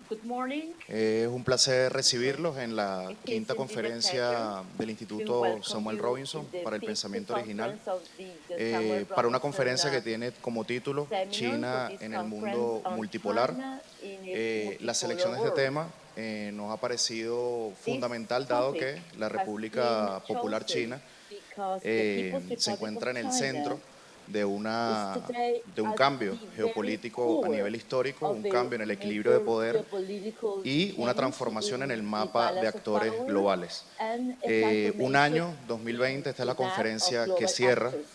Good morning. Es un placer recibirlos en la It is quinta indeed a pleasure conferencia del to Instituto welcome Samuel you Robinson in the para el fifth pensamiento original, conference of the Samuel para una Robinson conferencia que tiene como título seminar for China this en el conference mundo on multipolar. China in a La multipolar selección de este world. tema nos ha parecido This fundamental dado topic que la has been República Popular chosen China because the People's se Republic of encuentra en el China centro de, is today de un at cambio the very geopolítico a core nivel histórico, of un a cambio en el equilibrio de major poder geopolitical y una change transformación en el in the mapa de balance of actores power globales. and a Un transformation año, in 2020, esta es the la map of conferencia que global cierra, actors.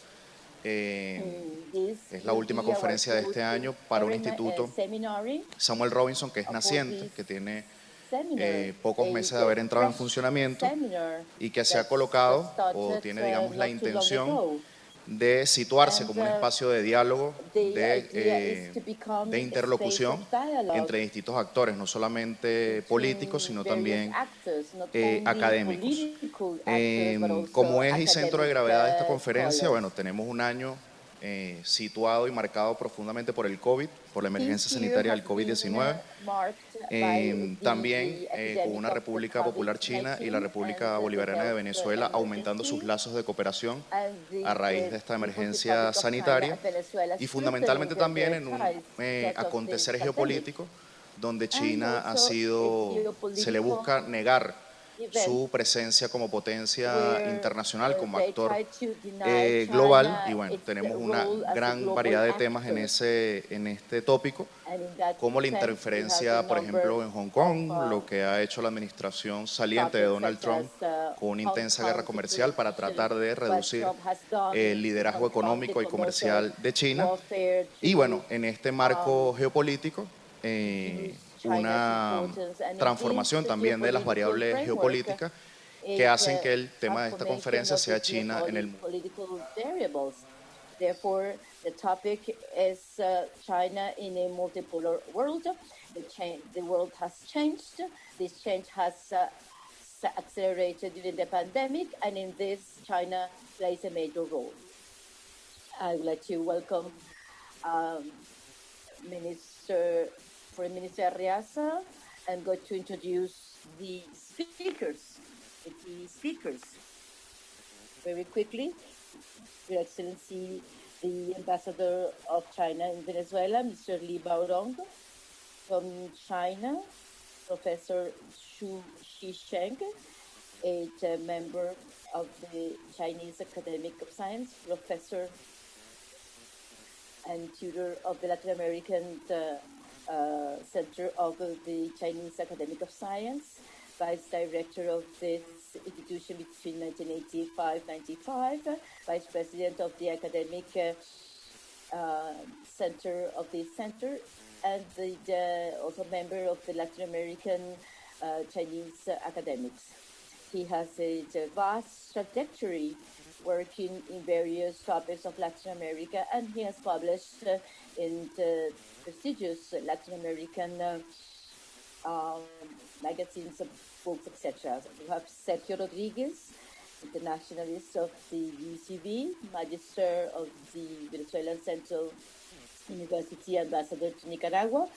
eh, This es la will última be our conferencia de este año para un instituto, seminary Samuel Robinson, que es for naciente, this que tiene seminar, pocos meses de a haber entrado en fresh funcionamiento seminar y que se ha that colocado o started tiene, digamos, la not too long intención ago. de situarse And como un espacio de diálogo, the idea is to de become a space of interlocución dialogue entre distintos actores, no solamente políticos, between sino various también actors, not only académicos. political actors, but also Como eje y centro de academic gravedad de esta conferencia, scholars. bueno, tenemos un año situado y marcado profundamente por el COVID, por la This emergencia year sanitaria has del been COVID-19, marked by también the con epidemic una of the República Popular China y la COVID-19 and República the Bolivariana de health Venezuela aumentando sus emergency, lazos de cooperación and a raíz the de esta People's emergencia Republic of China sanitaria and Venezuela y strengthening fundamentalmente también their en un ties because of the acontecer pandemic, geopolítico donde and China also a se le busca geopolitical negar event su presencia como potencia where internacional, como they actor try to deny global. Y China bueno, its tenemos una role as a gran global variedad de temas actor. en este tópico, And in that como la sense, we have a interferencia, por number ejemplo, en Hong of Kong, lo que ha hecho la administración saliente de topics Donald such as Trump con una Hong intensa guerra Kong comercial para situation, tratar de what reducir Trump has done el in liderazgo Hong Kong, the económico y commercial comercial de China. warfare Y to bueno, en este um, marco geopolítico, reduce China's una importance. And in this transformación también de las geopolitical variables framework, geopolíticas que a hacen que el tema de esta transformation conferencia of the sea China en el mundo. geopolitical variables. Therefore, the topic is China in a multipolar world. The world has changed. This change has accelerated during the pandemic, and in this, China plays a major role. I would like to welcome Foreign Minister Arriaza. I'm going to introduce the speakers. Very quickly, Your Excellency, the Ambassador of China in Venezuela, Mr. Li Baorong. From China, Professor Xu Shisheng, a member of the Chinese Academy of Science, professor and tutor of the Latin American Center of the Chinese Academy of Science, vice director of this institution between 1985-95, vice president of the academic center of this center, and also member of the Latin American Chinese academics. He has a vast trajectory working in various topics of Latin America, and he has published in the prestigious Latin American magazines, books, etc. We have Sergio Rodriguez, internationalist of the UCB, Magister of the Venezuelan Central University, Ambassador to Nicaragua,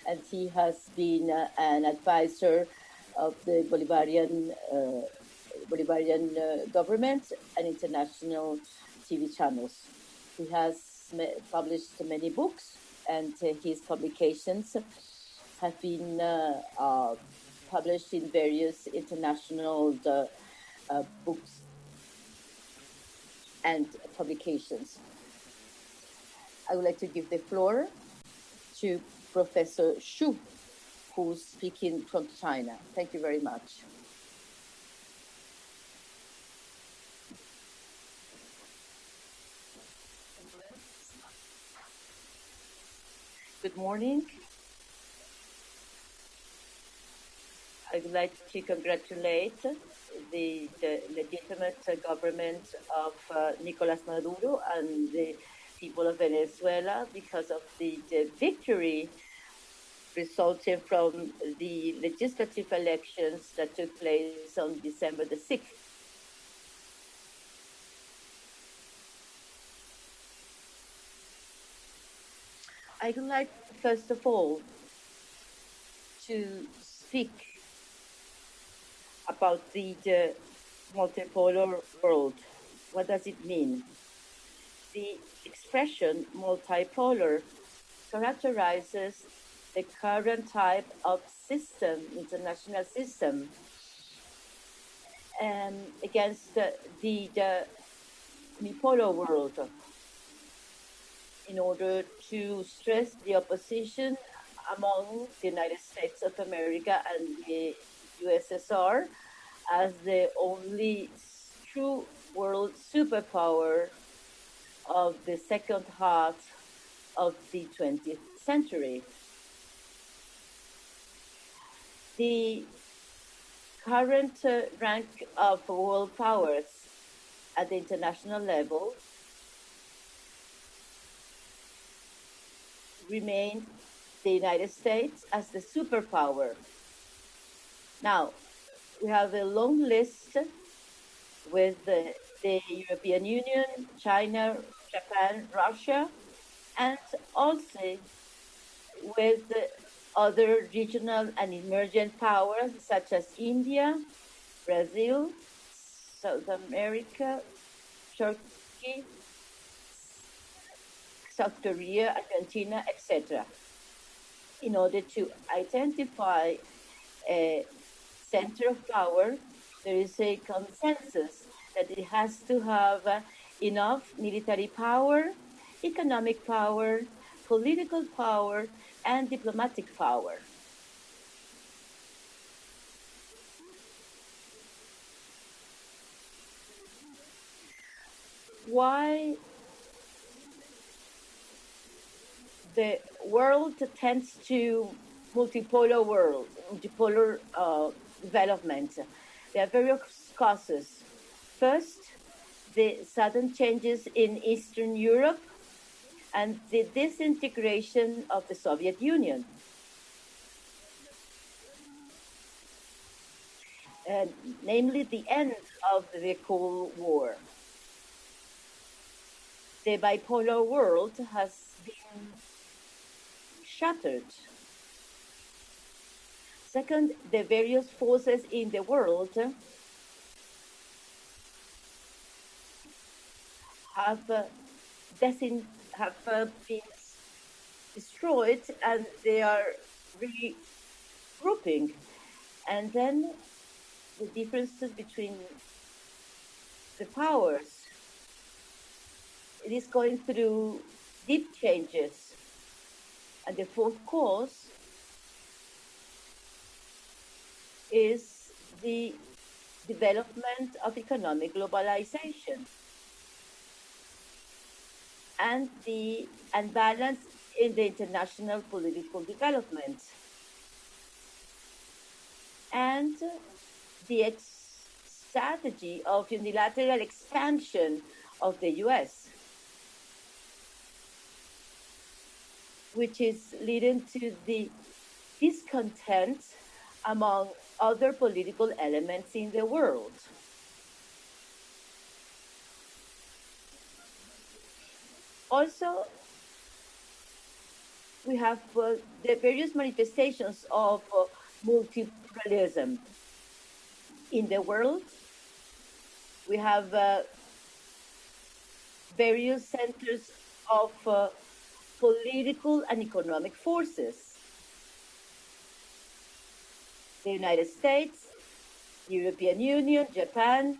and he has been an advisor of the Bolivarian government and international TV channels. He has published many books, and his publications have been published in various international books and publications. I would like to give the floor to Professor Xu, who's speaking from China. Thank you very much. Good morning. I would like to congratulate the legitimate government of Nicolas Maduro and the people of Venezuela because of the victory resulting from the legislative elections that took place on December the 6th. I would like, first of all, to speak about the multipolar world. What does it mean? The expression multipolar characterizes the current type of system, international system, against the unipolar world, in order to stress the opposition among the United States of America and the USSR as the only true world superpower of the second half of the 20th century. The current rank of world powers at the international level remained the United States as the superpower. Now, we have a long list with the European Union, China, Japan, Russia, and also with other regional and emerging powers such as India, Brazil, South America, Turkey, South Korea, Argentina, etc. In order to identify a center of power, there is a consensus that it has to have enough military power, economic power, political power, and diplomatic power. Why the world tends to multipolar development? There are various causes. First, the sudden changes in Eastern Europe and the disintegration of the Soviet Union. And namely the end of the Cold War. The bipolar world has been shattered. Second, the various forces in the world have been destroyed, and they are regrouping. And then the differences between the powers, it is going through deep changes. And the fourth cause is the development of economic globalization and the imbalance in the international political development and the strategy of unilateral expansion of the US, which is leading to the discontent among other political elements in the world. Also, we have the various manifestations of multipluralism in the world. We have various centers of political and economic forces. The United States, European Union, Japan,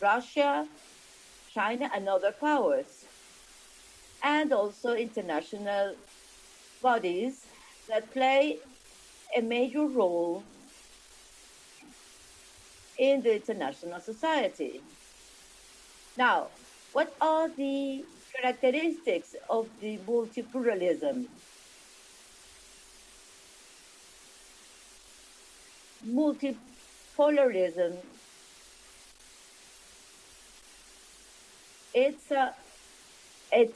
Russia, China, and other powers, and also international bodies that play a major role in the international society. Now, what are the characteristics of the multipluralism? Multipolarism, it's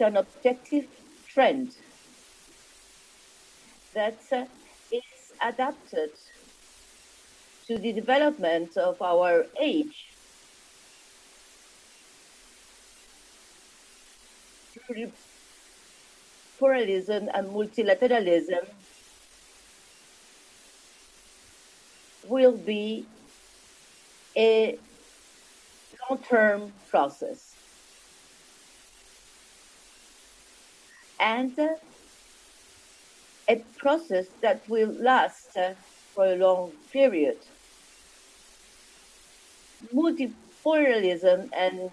an objective trend that is adapted to the development of our age. Pluralism and multilateralism will be a long-term process. And a process that will last for a long period. Multipolarism and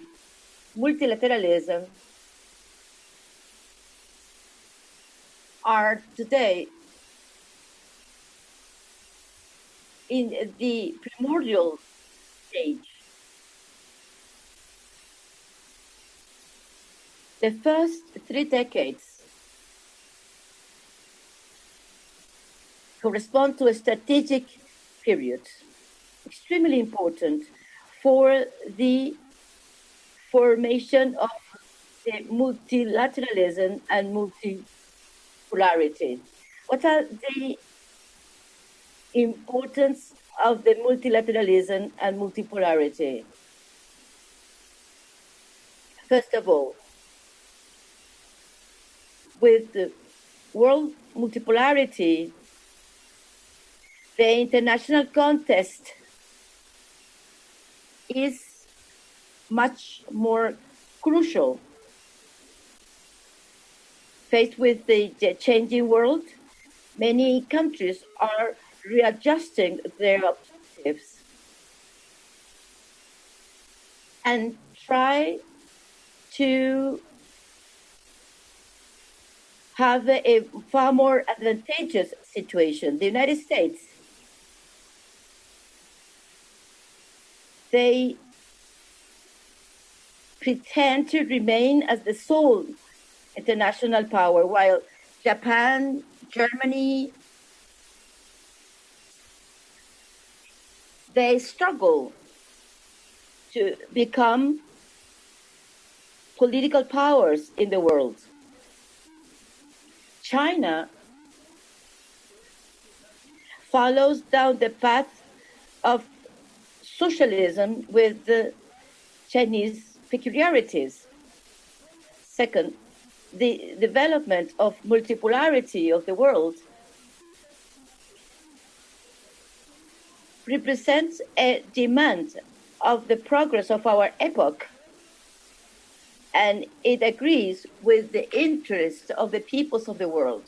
multilateralism are today in the primordial stage. The first 3 decades correspond to a strategic period, extremely important for the formation of the multilateralism and multipolarity. What are the importance of the multilateralism and multipolarity? First of all, with the world multipolarity, the international context is much more crucial. Faced with the changing world, many countries are readjusting their objectives and try to have a far more advantageous situation. The United States, they pretend to remain as the sole international power, while Japan, Germany, they struggle to become political powers in the world. China follows down the path of socialism with the Chinese peculiarities. Second, the development of multipolarity of the world represents a demand of the progress of our epoch, and it agrees with the interests of the peoples of the world.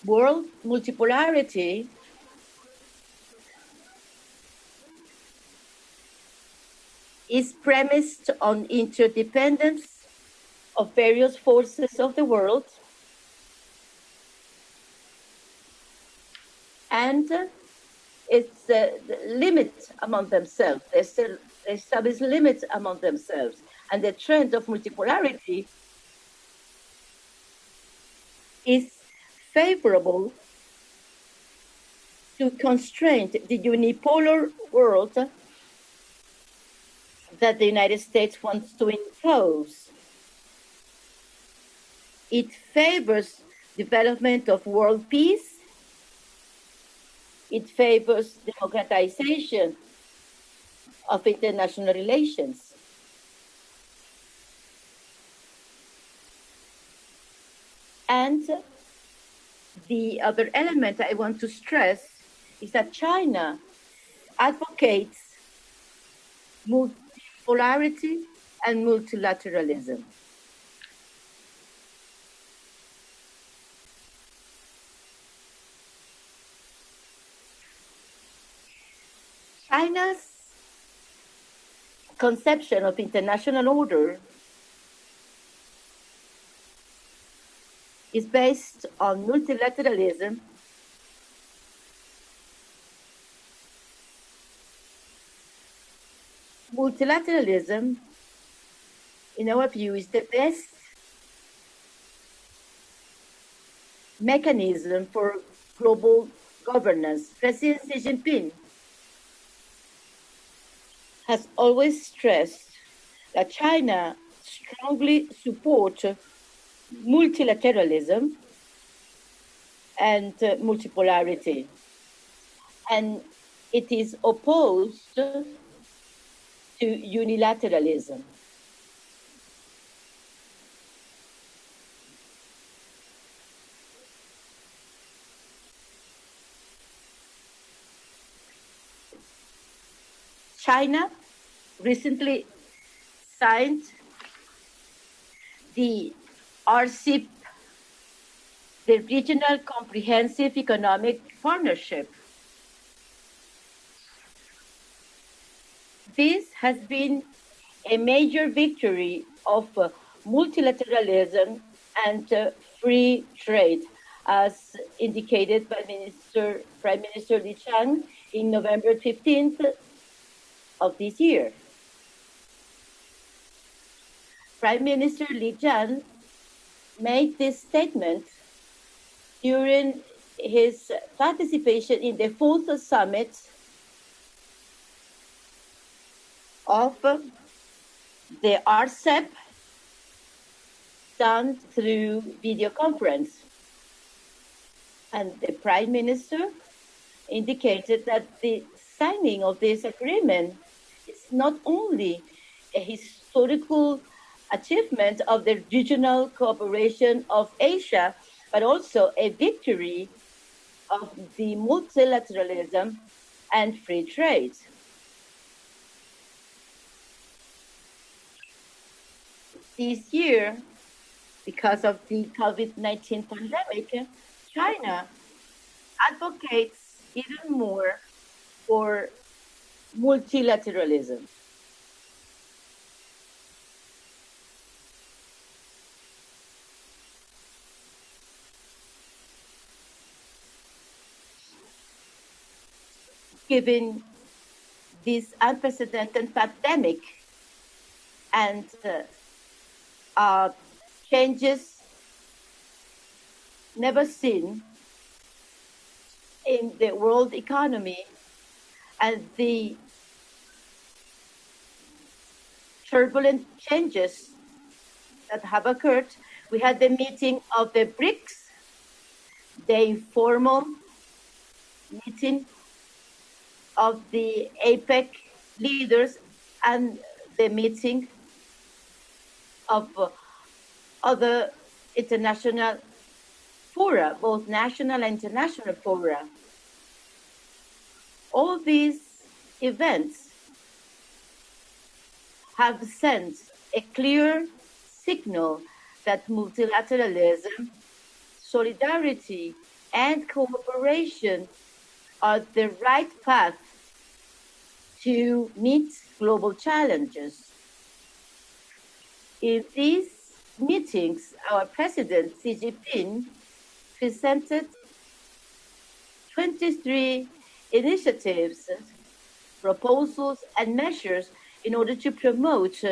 World multipolarity is premised on interdependence of various forces of the world and its limits among themselves. They establish limits among themselves. And the trend of multipolarity is favorable to constrain the unipolar world that the United States wants to impose. It favors development of world peace. It favors democratization of international relations. And the other element I want to stress is that China advocates multipolarity and multilateralism. China's conception of international order is based on multilateralism Multilateralism, in our view, is the best mechanism for global governance. President Xi Jinping has always stressed that China strongly supports multilateralism and multipolarity, and it is opposed to unilateralism. China recently signed the RCEP, the Regional Comprehensive Economic Partnership. This has been a major victory of multilateralism and free trade, as indicated by Prime Minister Li Qiang in November 15th of this year. Prime Minister Li Qiang made this statement during his participation in the fourth summit of the RCEP, done through video conference. And the Prime Minister indicated that the signing of this agreement is not only a historical achievement of the regional cooperation of Asia, but also a victory of the multilateralism and free trade. This year, because of the COVID-19 pandemic, China advocates even more for multilateralism. Given this unprecedented pandemic and changes never seen in the world economy and the turbulent changes that have occurred, we had the meeting of the BRICS, the informal meeting of the APEC leaders, and the meeting of other international fora, both national and international fora. All these events have sent a clear signal that multilateralism, solidarity, and cooperation are the right path to meet global challenges. In these meetings, our President Xi Jinping presented 23 initiatives, proposals, and measures in order to promote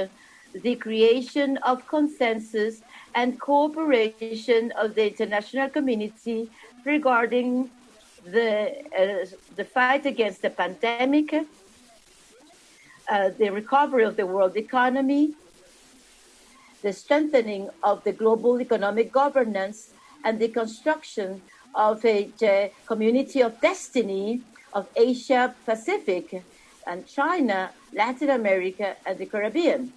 the creation of consensus and cooperation of the international community regarding the fight against the pandemic, the recovery of the world economy, the strengthening of the global economic governance, and the construction of a community of destiny of Asia Pacific and China, Latin America, and the Caribbean.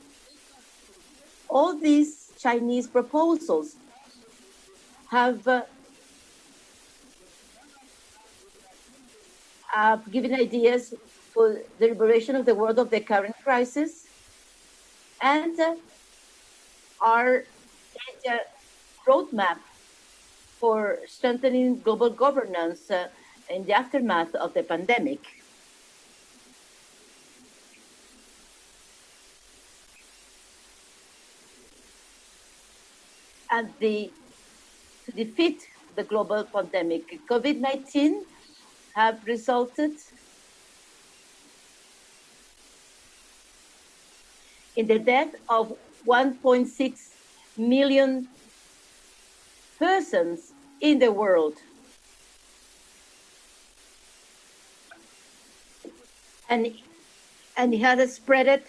All these Chinese proposals have given ideas for the liberation of the world of the current crisis, and are a roadmap for strengthening global governance in the aftermath of the pandemic. And to defeat the global pandemic, COVID-19 have resulted in the death of 1.6 million persons in the world. And it has spread it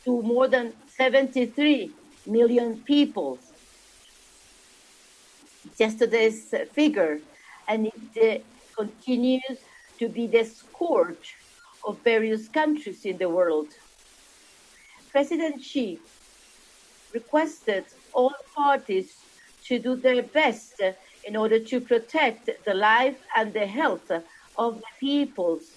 to more than 73 million people. Yesterday's figure, and it continues to be the scourge of various countries in the world. President Xi requested all parties to do their best in order to protect the life and the health of the peoples.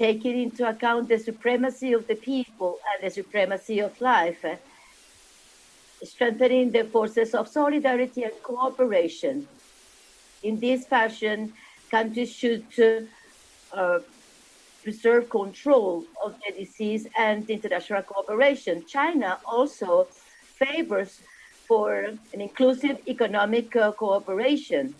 taking into account the supremacy of the people and the supremacy of life, strengthening the forces of solidarity and cooperation. In this fashion, countries should preserve control of the disease and international cooperation. China also favors for an inclusive economic cooperation.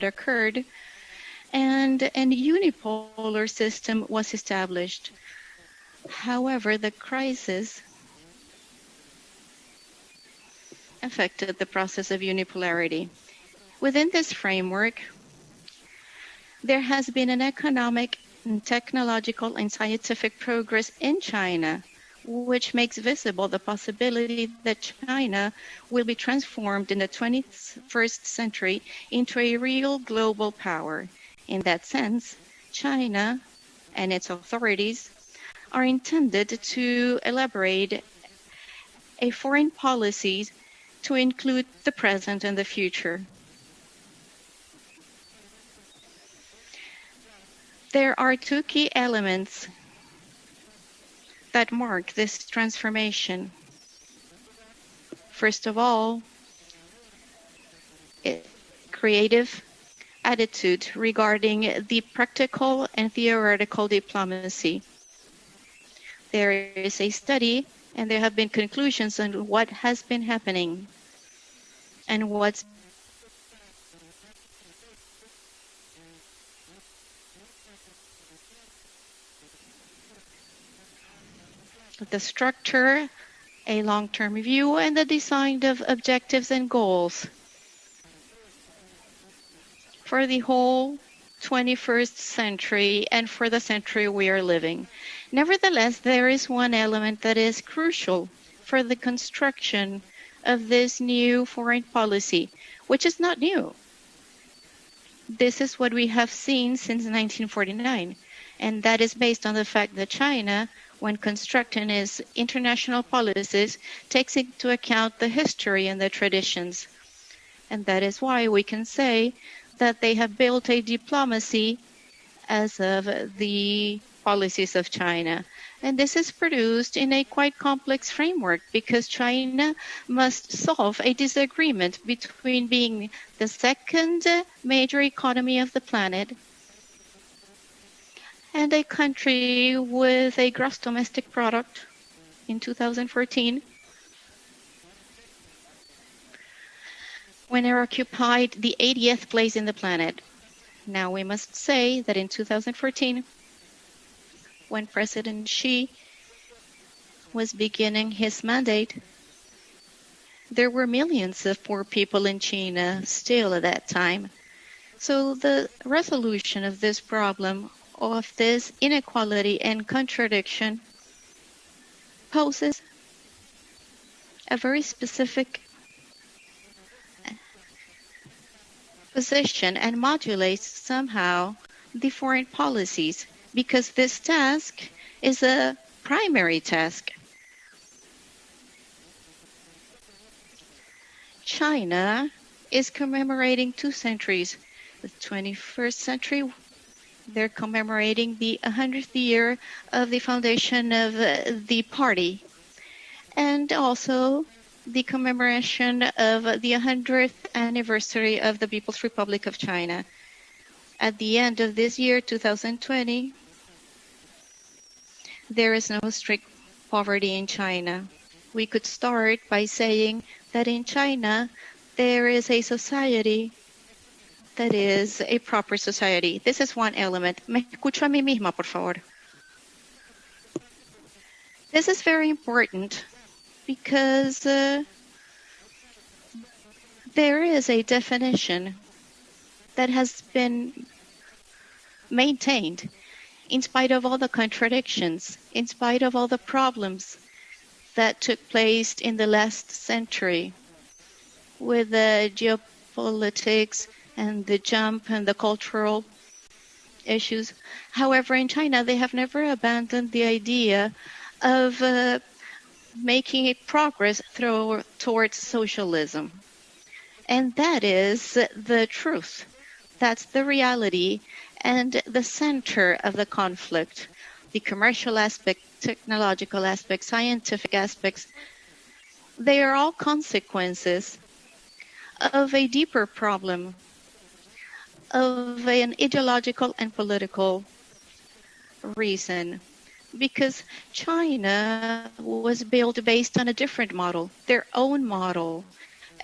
occurred, and an unipolar system was established. However, the crisis affected the process of unipolarity. Within this framework, there has been an economic, and technological, and scientific progress in China, which makes visible the possibility that China will be transformed in the 21st century into a real global power. In that sense, China and its authorities are intended to elaborate a foreign policy to include the present and the future. There are two key elements that mark this transformation. First of all, creative attitude regarding the practical and theoretical diplomacy. There is a study and there have been conclusions on what has been happening and what's the structure, a long-term view, and the design of objectives and goals for the whole 21st century and for the century we are living. Nevertheless, there is one element that is crucial for the construction of this new foreign policy, which is not new. This is what we have seen since 1949, and that is based on the fact that China, when constructing its international policies, takes into account the history and the traditions. And that is why we can say that they have built a diplomacy as of the policies of China. And this is produced in a quite complex framework because China must solve a disagreement between being the second major economy of the planet and a country with a gross domestic product in 2014 when it occupied the 80th place in the planet. Now we must say that in 2014, when President Xi was beginning his mandate, there were millions of poor people in China still at that time. So the resolution of this problem, of this inequality and contradiction, poses a very specific position and modulates somehow the foreign policies, because this task is a primary task. China is commemorating 2 centuries. The 21st century, they're commemorating the 100th year of the foundation of the party, and also the commemoration of the 100th anniversary of the People's Republic of China. At the end of this year, 2020, there is no strict poverty in China. We could start by saying that in China, there is a society that is a proper society. This is one element. Me escucho a mí misma, por favor. This is very important because there is a definition that has been maintained in spite of all the contradictions, in spite of all the problems that took place in the last century with the geopolitics and the jump and the cultural issues. However, in China, they have never abandoned the idea of making a progress towards socialism. And that is the truth. That's the reality and the center of the conflict. The commercial aspect, technological aspects, scientific aspects, they are all consequences of a deeper problem, of an ideological and political reason. Because China was built based on a different model, their own model.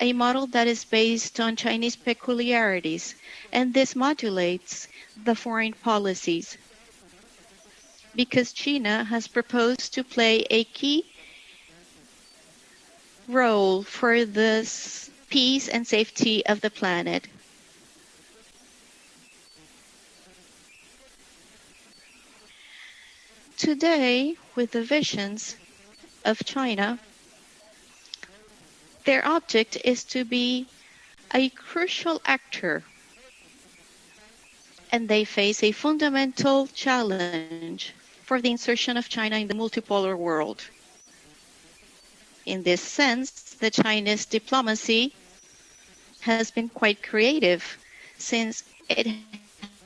a model that is based on Chinese peculiarities, and this modulates the foreign policies because China has proposed to play a key role for the peace and safety of the planet. Today, with the visions of China, their object is to be a crucial actor, and they face a fundamental challenge for the insertion of China in the multipolar world. In this sense, the Chinese diplomacy has been quite creative since it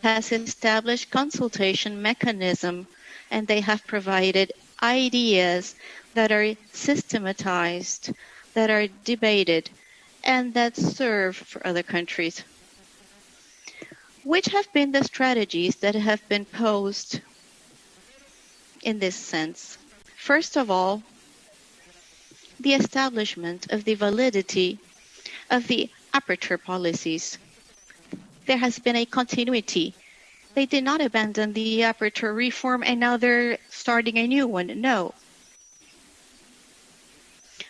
has established consultation mechanism and they have provided ideas that are systematized, that are debated, and that serve for other countries. Which have been the strategies that have been posed in this sense? First of all, the establishment of the validity of the aperture policies. There has been a continuity. They did not abandon the aperture reform and now they're starting a new one. No.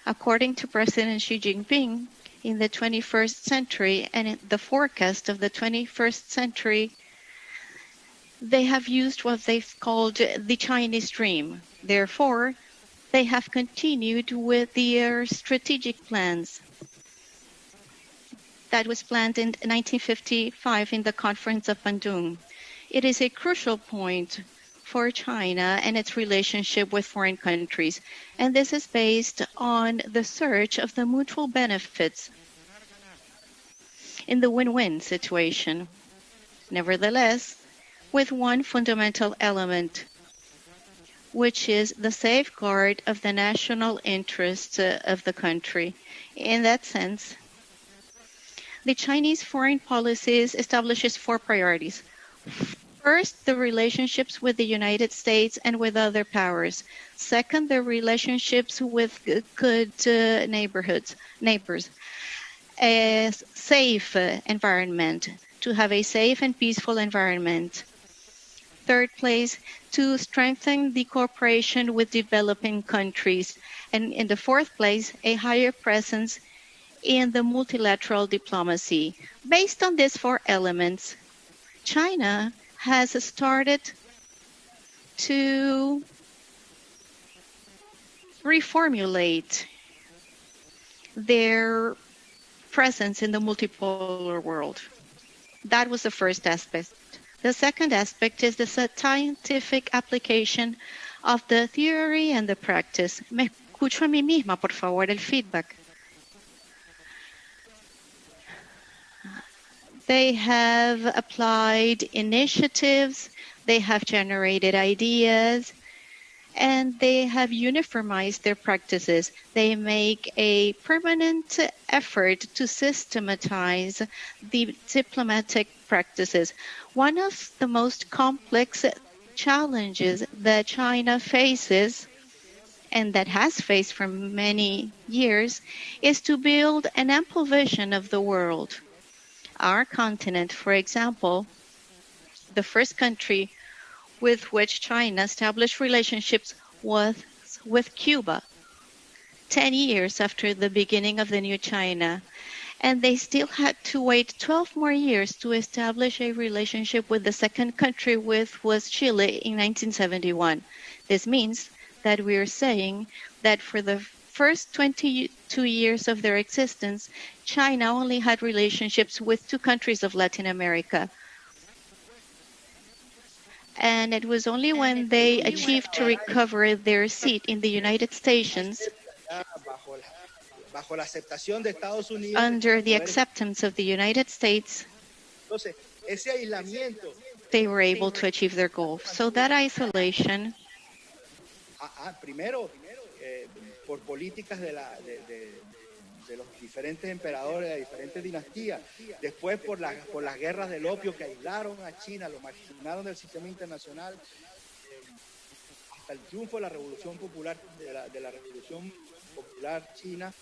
According to President Xi Jinping, in the 21st century and in the forecast of the 21st century, they have used what they've called the Chinese dream. Therefore, they have continued with their strategic plans. That was planned in 1955 in the Conference of Bandung. It is a crucial point for China and its relationship with foreign countries, and this is based on the search of the mutual benefits in the win-win situation. Nevertheless, with one fundamental element, which is the safeguard of the national interests of the country. In that sense, the Chinese foreign policies establishes 4 priorities. First, the relationships with the United States and with other powers. Second, the relationships with good neighbors. A safe environment, to have a safe and peaceful environment. Third place, to strengthen the cooperation with developing countries. And in the fourth place, a higher presence in the multilateral diplomacy. Based on these 4 elements, China has started to reformulate their presence in the multipolar world. That was the first aspect. The second aspect is the scientific application of the theory and the practice. Me escucho a mí misma, por favor, el feedback. They have applied initiatives, they have generated ideas, and they have uniformized their practices. They make a permanent effort to systematize the diplomatic practices. One of the most complex challenges that China faces, and that has faced for many years, is to build an ample vision of the world. Our continent, for example, the first country with which China established relationships was with Cuba, 10 years after the beginning of the new China. And they still had to wait 12 more years to establish a relationship with the second country, which was Chile in 1971. This means that we are saying that for the first 22 years of their existence, China only had relationships with 2 countries of Latin America. And it was only when they achieved to recover their seat in the United States, under the acceptance of the United States, they were able to achieve their goal. So that isolation, por políticas de los diferentes emperadores de diferentes dinastías, después por las guerras del opio que aislaron a China, lo marginaron del sistema internacional, hasta el triunfo de la Revolución Popular, de la Revolución Popular China.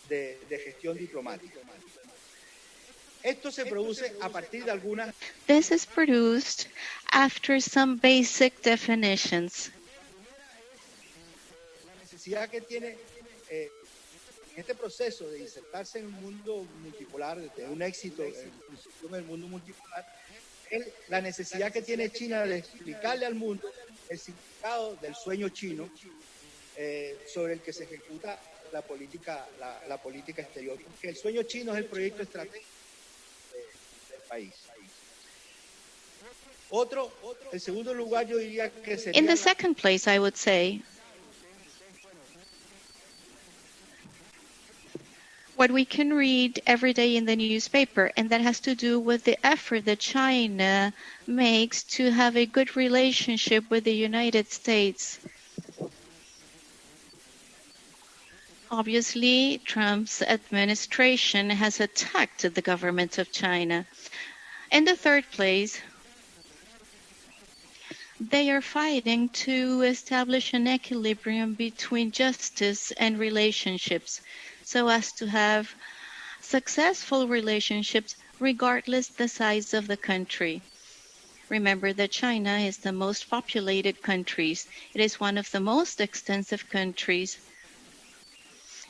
de gestión diplomática. Esto se produce a partir de algunas. This is produced after some basic definitions. La necesidad que tiene en este proceso de insertarse en un mundo multipolar, de tener un éxito en el mundo multipolar, es la necesidad que tiene China de explicarle al mundo el significado del sueño chino sobre el que se ejecuta la política exterior, porque el sueño chino es el proyecto estratégico del país. En segundo lugar, yo diría que sería... In the second place, I would say, what we can read every day in the newspaper, and that has to do with the effort that China makes to have a good relationship with the United States. Obviously, Trump's administration has attacked the government of China. In the third place, they are fighting to establish an equilibrium between justice and relationships so as to have successful relationships regardless the size of the country. Remember that China is the most populated country. It is one of the most extensive countries.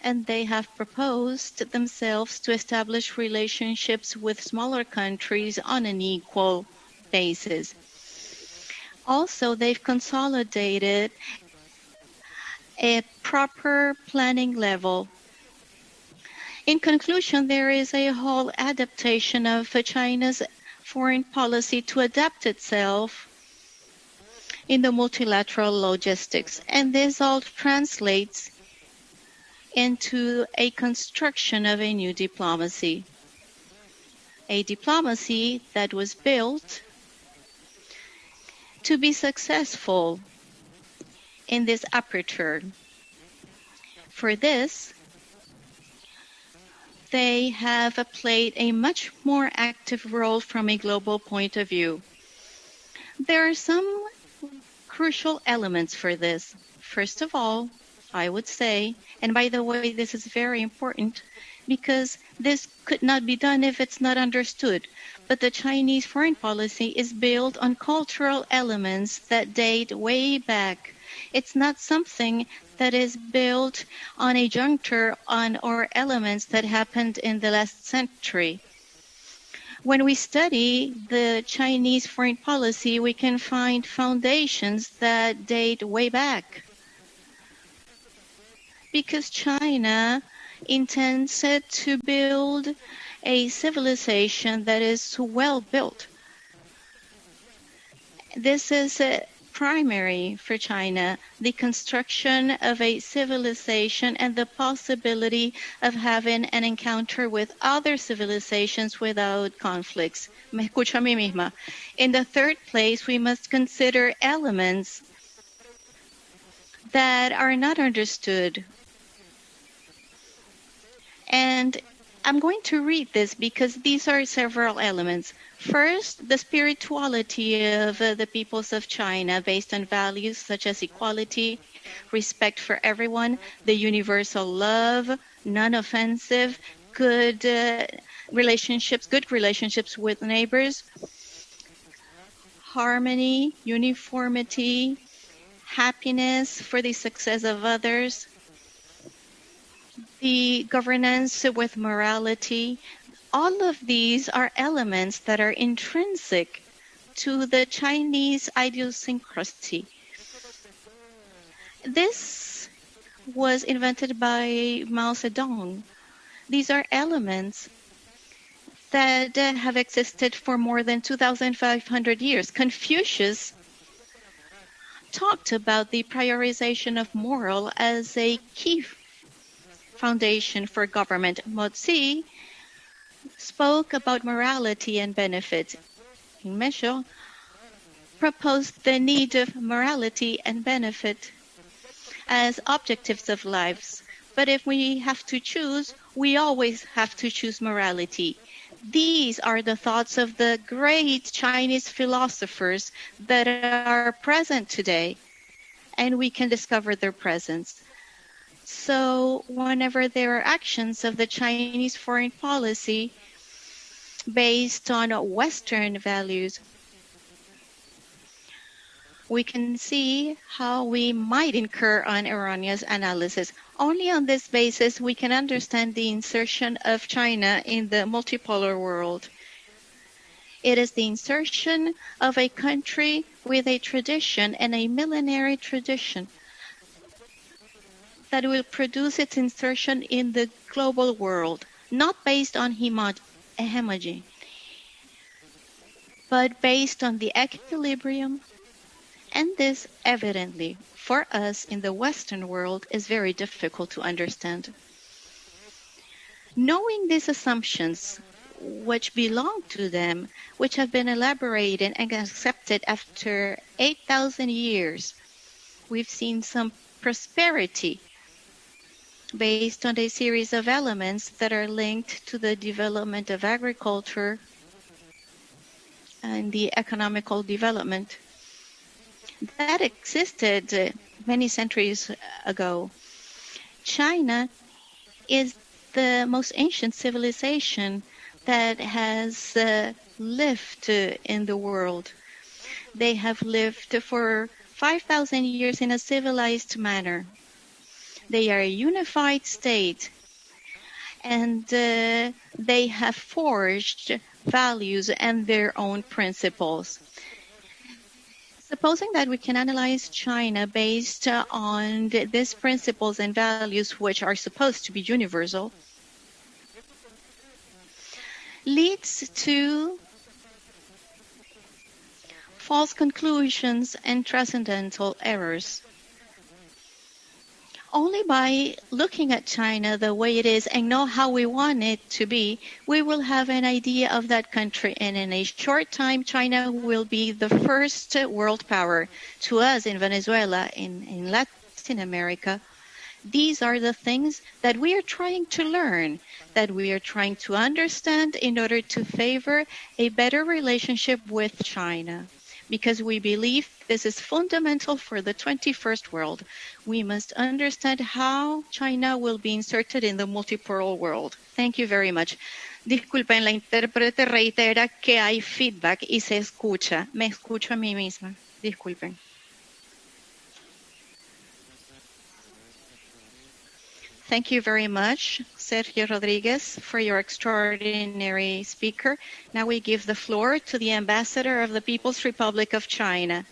And they have proposed themselves to establish relationships with smaller countries on an equal basis. Also, they've consolidated a proper planning level. In conclusion, there is a whole adaptation of China's foreign policy to adapt itself in the multilateral logistics. And this all translates into a construction of a new diplomacy. A diplomacy that was built to be successful in this aperture. For this, they have played a much more active role from a global point of view. There are some crucial elements for this. First of all, I would say, and by the way, this is very important because this could not be done if it's not understood, but the Chinese foreign policy is built on cultural elements that date way back. It's not something that is built on a juncture or elements that happened in the last century. When we study the Chinese foreign policy, we can find foundations that date way back. Because China intends to build a civilization that is well built. This is primary for China, the construction of a civilization and the possibility of having an encounter with other civilizations without conflicts. Me escucho a mí misma. In the third place, we must consider elements that are not understood. And I'm going to read this because these are several elements. First, the spirituality of the peoples of China based on values such as equality, respect for everyone, the universal love, non-offensive, good relationships with neighbors, harmony, uniformity, happiness for the success of others, the governance with morality. All of these are elements that are intrinsic to the Chinese idiosyncrasy. This was invented by Mao Zedong. These are elements that have existed for more than 2,500 years. Confucius talked about the prioritization of moral as a key Foundation for Government, MOTSI, spoke about morality and benefit. In Mesho, proposed the need of morality and benefit as objectives of lives. But if we have to choose, we always have to choose morality. These are the thoughts of the great Chinese philosophers that are present today, and we can discover their presence. So whenever there are actions of the Chinese foreign policy based on Western values, we can see how we might incur on erroneous analysis. Only on this basis we can understand the insertion of China in the multipolar world. It is the insertion of a country with a tradition and a millenary tradition that will produce its insertion in the global world, not based on homogeneity, but based on the equilibrium. And this, evidently, for us in the Western world is very difficult to understand. Knowing these assumptions, which belong to them, which have been elaborated and accepted after 8,000 years, we've seen some prosperity based on a series of elements that are linked to the development of agriculture and the economical development that existed many centuries ago. China is the most ancient civilization that has lived in the world. They have lived for 5,000 years in a civilized manner. They are a unified state, and they have forged values and their own principles. Supposing that we can analyze China based on these principles and values, which are supposed to be universal, leads to false conclusions and transcendental errors. Only by looking at China the way it is and know how we want it to be, we will have an idea of that country. And in a short time, China will be the first world power. To us in Venezuela, in Latin America, these are the things that we are trying to learn, that we are trying to understand in order to favor a better relationship with China. Because we believe this is fundamental for the 21st world. We must understand how China will be inserted in the multipolar world. Thank you very much. Disculpen, la intérprete reitera que hay feedback y se escucha. Me escucho a mí misma. Disculpen. Thank you very much, Sergio Rodriguez, for your extraordinary speaker. Now we give the floor to the Ambassador of the People's Republic of China.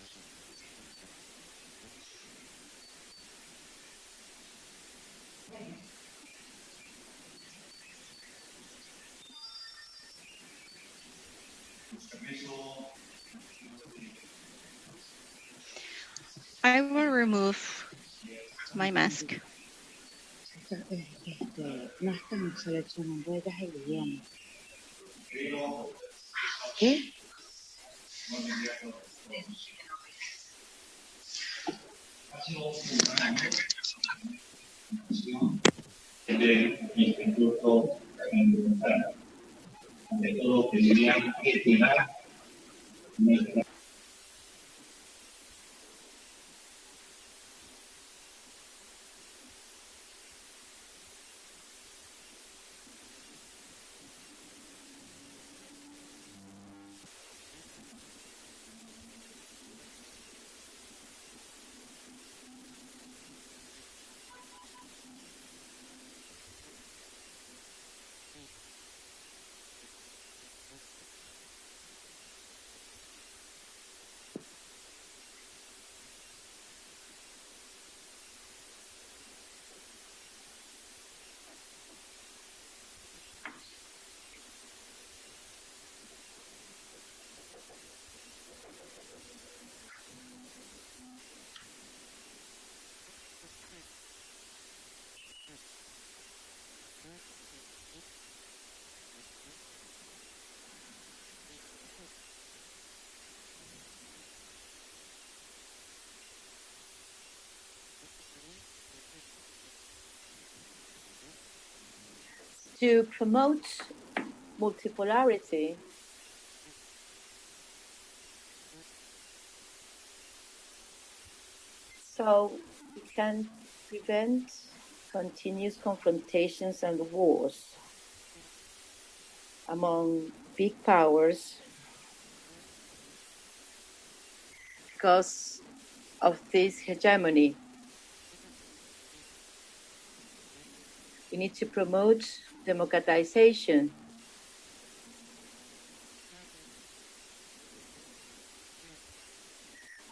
I will remove my mask. No estamos seleccionando ellas el idioma. ¿Qué? Del Instituto de todo que deberían gestionar nuestra. to promote multipolarity, so we can prevent continuous confrontations and wars among big powers because of this hegemony. We need to promote democratization.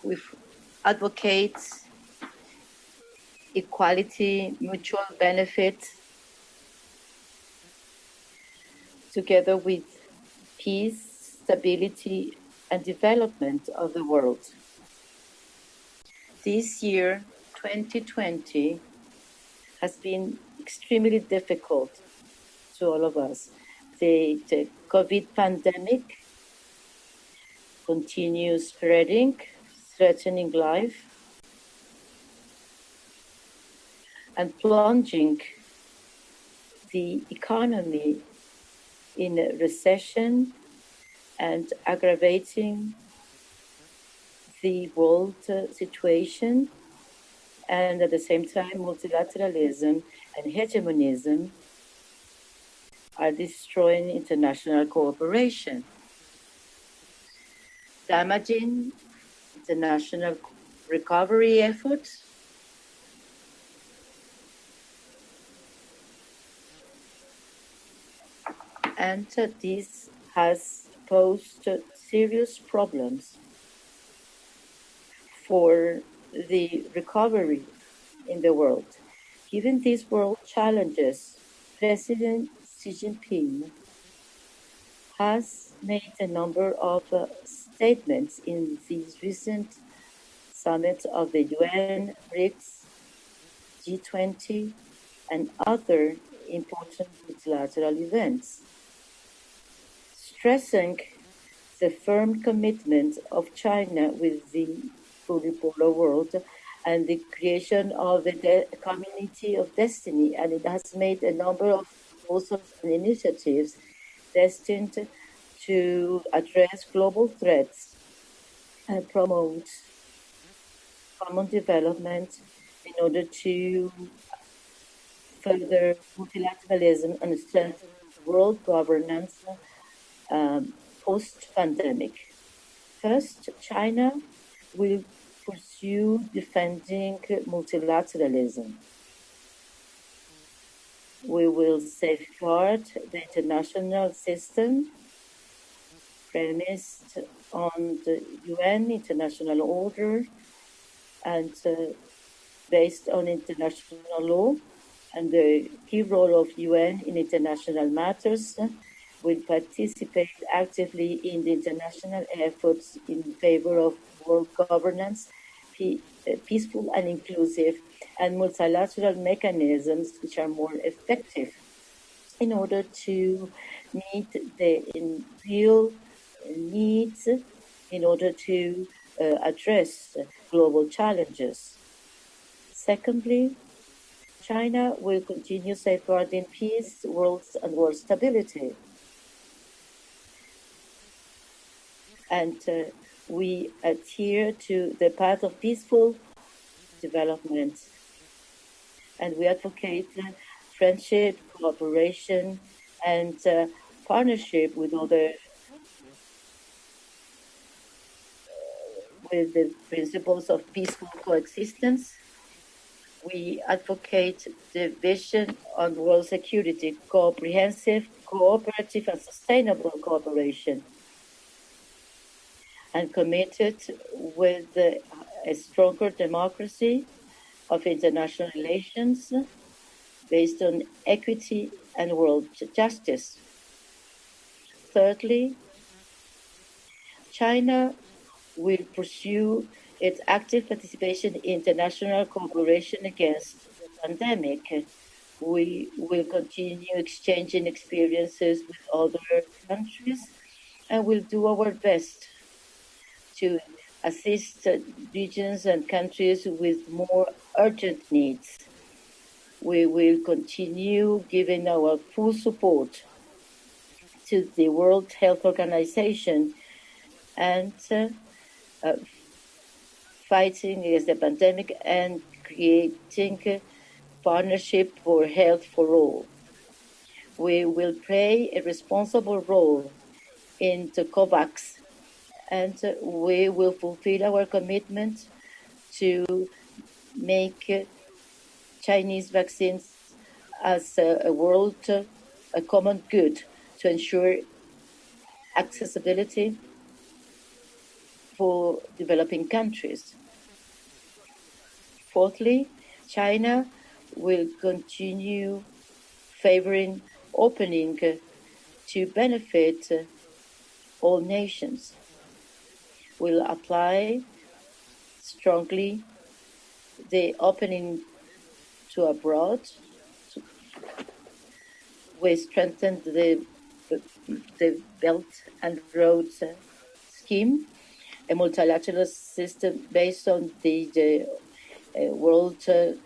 We advocate equality, mutual benefit, together with peace, stability, and development of the world. This year, 2020, has been extremely difficult to all of us. The COVID pandemic continues spreading, threatening life, and plunging the economy in a recession and aggravating the world situation. And at the same time, multilateralism and hegemonism are destroying international cooperation, damaging international recovery efforts, and this has posed serious problems for the recovery in the world. Given these world challenges, President Xi Jinping has made a number of statements in these recent summits of the UN, BRICS, G20, and other important multilateral events, stressing the firm commitment of China with the multipolar world and the creation of the community of destiny. And it has made a number of proposals and initiatives destined to address global threats and promote common development in order to further multilateralism and strengthen world governance post-pandemic. First, China will pursue defending multilateralism. We will safeguard the international system premised on the UN international order and based on international law, and the key role of UN in international matters. Will participate actively in the international efforts in favor of world governance, peaceful and inclusive, and multilateral mechanisms which are more effective in order to meet the real needs, in order to address global challenges. Secondly, China will continue safeguarding peace, world stability. And we adhere to the path of peaceful development. And we advocate friendship, cooperation, and partnership with with the principles of peaceful coexistence. We advocate the vision on world security, comprehensive, cooperative, and sustainable cooperation, and committed with a stronger democracy of international relations based on equity and world justice. Thirdly, China will pursue its active participation in international cooperation against the pandemic. We will continue exchanging experiences with other countries and will do our best to assist regions and countries with more urgent needs. We will continue giving our full support to the World Health Organization and fighting against the pandemic and creating partnership for health for all. We will play a responsible role in the COVAX, and we will fulfill our commitment to make Chinese vaccines as a common good to ensure accessibility for developing countries. Fourthly, China will continue favoring opening to benefit all nations. We'll apply strongly the opening to abroad. We strengthened the Belt and Roads scheme, a multilateral system based on the World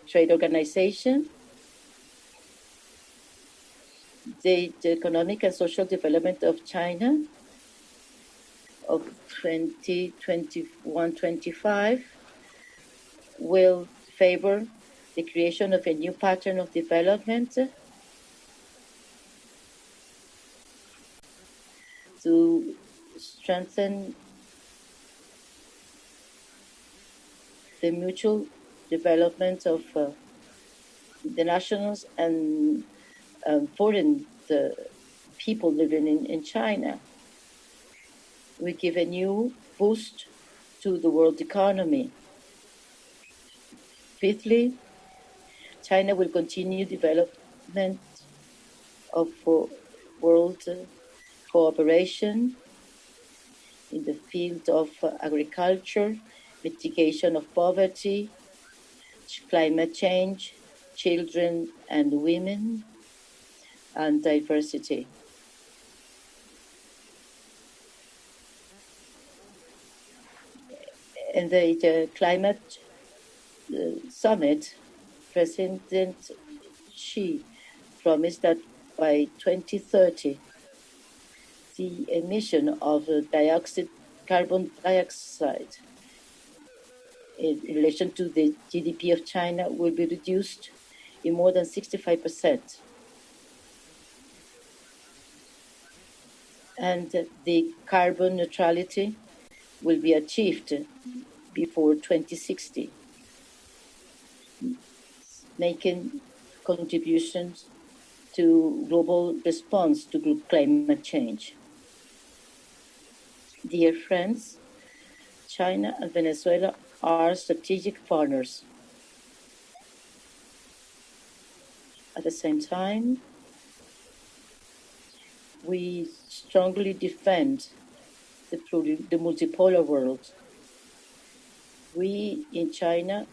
Trade Organization. The economic and social development of China of 2021-25 will favor the creation of a new pattern of development to strengthen the mutual development of the nationals and foreign people living in China. We give a new boost to the world economy. Fifthly, China will continue development of world cooperation in the field of agriculture, mitigation of poverty, climate change, children and women, and diversity. In the climate summit, President Xi promised that by 2030, the emission of carbon dioxide in relation to the GDP of China will be reduced in more than 65%. And the carbon neutrality will be achieved before 2060, making contributions to global response to climate change. Dear friends, China and Venezuela are strategic partners. At the same time, we strongly defend the multipolar world. We in China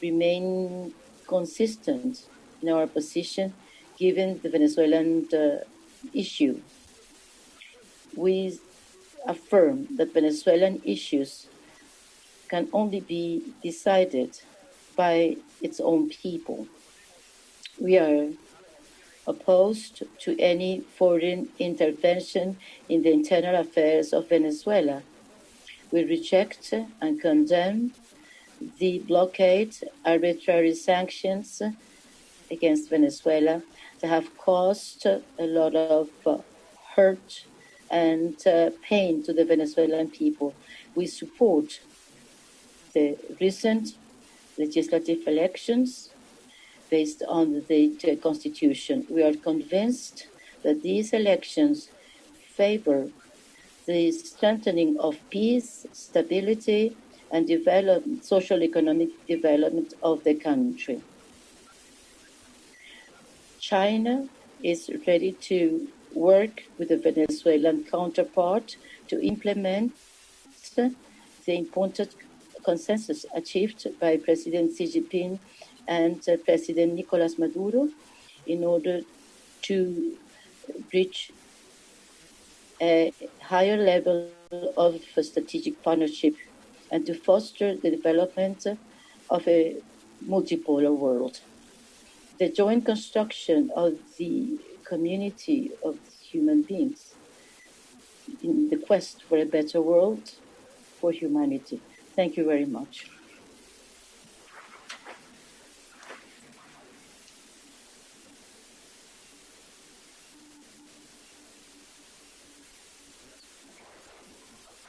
remain consistent in our position given the Venezuelan issue. We affirm that Venezuelan issues can only be decided by its own people. We are opposed to any foreign intervention in the internal affairs of Venezuela. We reject and condemn the blockade, arbitrary sanctions against Venezuela that have caused a lot of hurt and pain to the Venezuelan people. We support the recent legislative elections based on the Constitution. We are convinced that these elections favor the strengthening of peace, stability, and social economic development of the country. China is ready to work with the Venezuelan counterpart to implement the important consensus achieved by President Xi Jinping and President Nicolas Maduro in order to reach a higher level of strategic partnership and to foster the development of a multipolar world. the joint construction of the community of human beings in the quest for a better world for humanity. Thank you very much.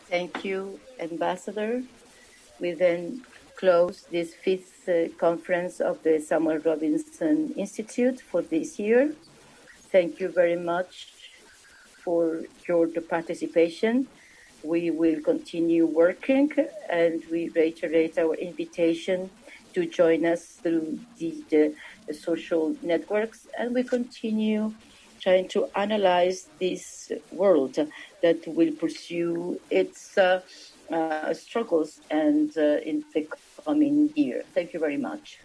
Thank you, Ambassador. We then close this fifth conference of the Samuel Robinson Institute for this year. Thank you very much for your participation. We will continue working, and we reiterate our invitation to join us through the social networks, and we continue trying to analyze this world that will pursue its struggles and in the coming year. Thank you very much.